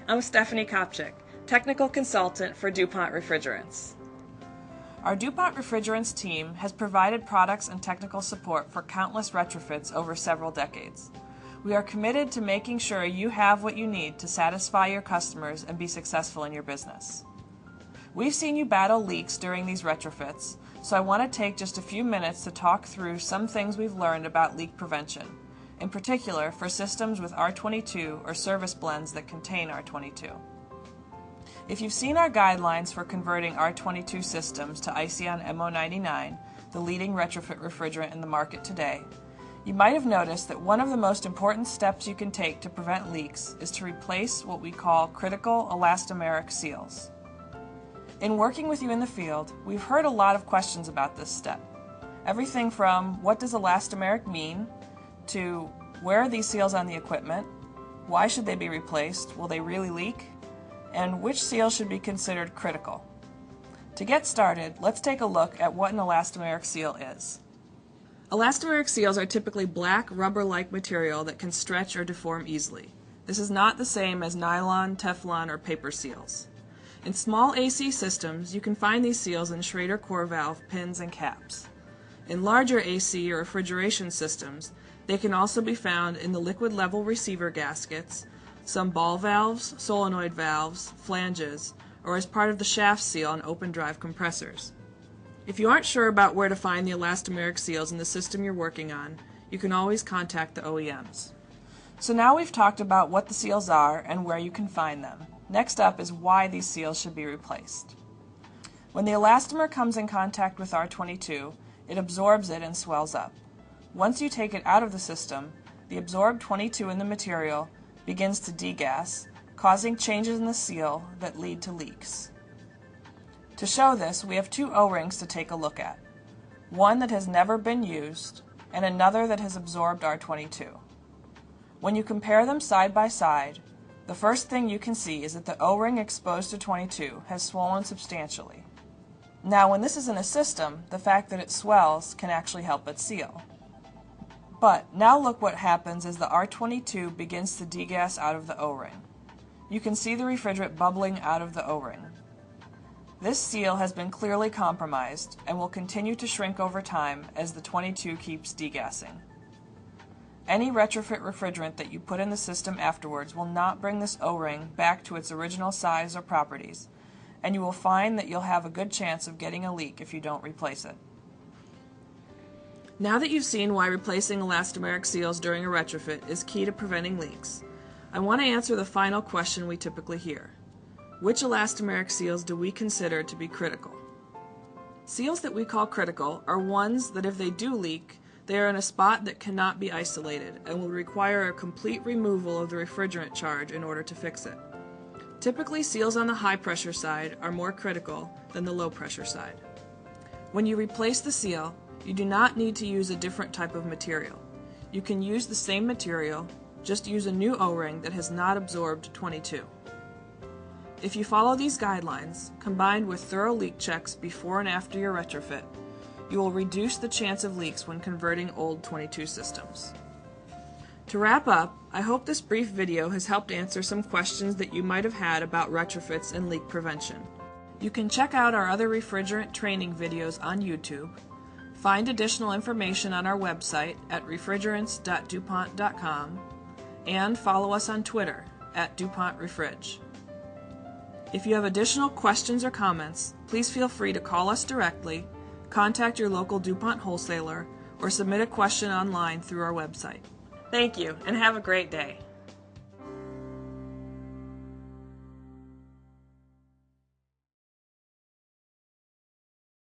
I'm Stephanie Kopchick, Technical Consultant for DuPont Refrigerants. Our DuPont Refrigerants team has provided products and technical support for countless retrofits over several decades. We are committed to making sure you have what you need to satisfy your customers and be successful in your business. We've seen you battle leaks during these retrofits, so I want to take just a few minutes to talk through some things we've learned about leak prevention, in particular for systems with R22 or service blends that contain R22. If you've seen our guidelines for converting R22 systems to Iceon MO99, the leading retrofit refrigerant in the market today, you might have noticed that one of the most important steps you can take to prevent leaks is to replace what we call critical elastomeric seals. In working with you in the field, we've heard a lot of questions about this step. Everything from what does elastomeric mean, to where are these seals on the equipment, why should they be replaced, will they really leak, and which seal should be considered critical. To get started, let's take a look at what an elastomeric seal is. Elastomeric seals are typically black, rubber-like material that can stretch or deform easily. This is not the same as nylon, Teflon, or paper seals. In small AC systems, you can find these seals in Schrader core valve pins and caps. In larger AC or refrigeration systems, they can also be found in the liquid level receiver gaskets, some ball valves, solenoid valves, flanges, or as part of the shaft seal on open drive compressors. If you aren't sure about where to find the elastomeric seals in the system you're working on, you can always contact the OEMs. So now we've talked about what the seals are and where you can find them. Next up is why these seals should be replaced. When the elastomer comes in contact with R22, it absorbs it and swells up. Once you take it out of the system, the absorbed 22 in the material begins to degas, causing changes in the seal that lead to leaks. To show this, we have two O-rings to take a look at. One that has never been used, and another that has absorbed R22. When you compare them side by side, the first thing you can see is that the O-ring exposed to 22 has swollen substantially. Now, when this is in a system, the fact that it swells can actually help it seal. But now look what happens as the R22 begins to degas out of the O-ring. You can see the refrigerant bubbling out of the O-ring. This seal has been clearly compromised and will continue to shrink over time as the 22 keeps degassing. Any retrofit refrigerant that you put in the system afterwards will not bring this O-ring back to its original size or properties, and you will find that you'll have a good chance of getting a leak if you don't replace it. Now that you've seen why replacing elastomeric seals during a retrofit is key to preventing leaks, I want to answer the final question we typically hear. Which elastomeric seals do we consider to be critical? Seals that we call critical are ones that if they do leak, they are in a spot that cannot be isolated and will require a complete removal of the refrigerant charge in order to fix it. Typically, seals on the high pressure side are more critical than the low pressure side. When you replace the seal, you do not need to use a different type of material. You can use the same material, just use a new O-ring that has not absorbed 22. If you follow these guidelines, combined with thorough leak checks before and after your retrofit, you will reduce the chance of leaks when converting old 22 systems. To wrap up, I hope this brief video has helped answer some questions that you might have had about retrofits and leak prevention. You can check out our other refrigerant training videos on YouTube, find additional information on our website at refrigerants.dupont.com, and follow us on Twitter at DuPontRefrig. If you have additional questions or comments, please feel free to call us directly, contact your local DuPont wholesaler, or submit a question online through our website. Thank you, and have a great day.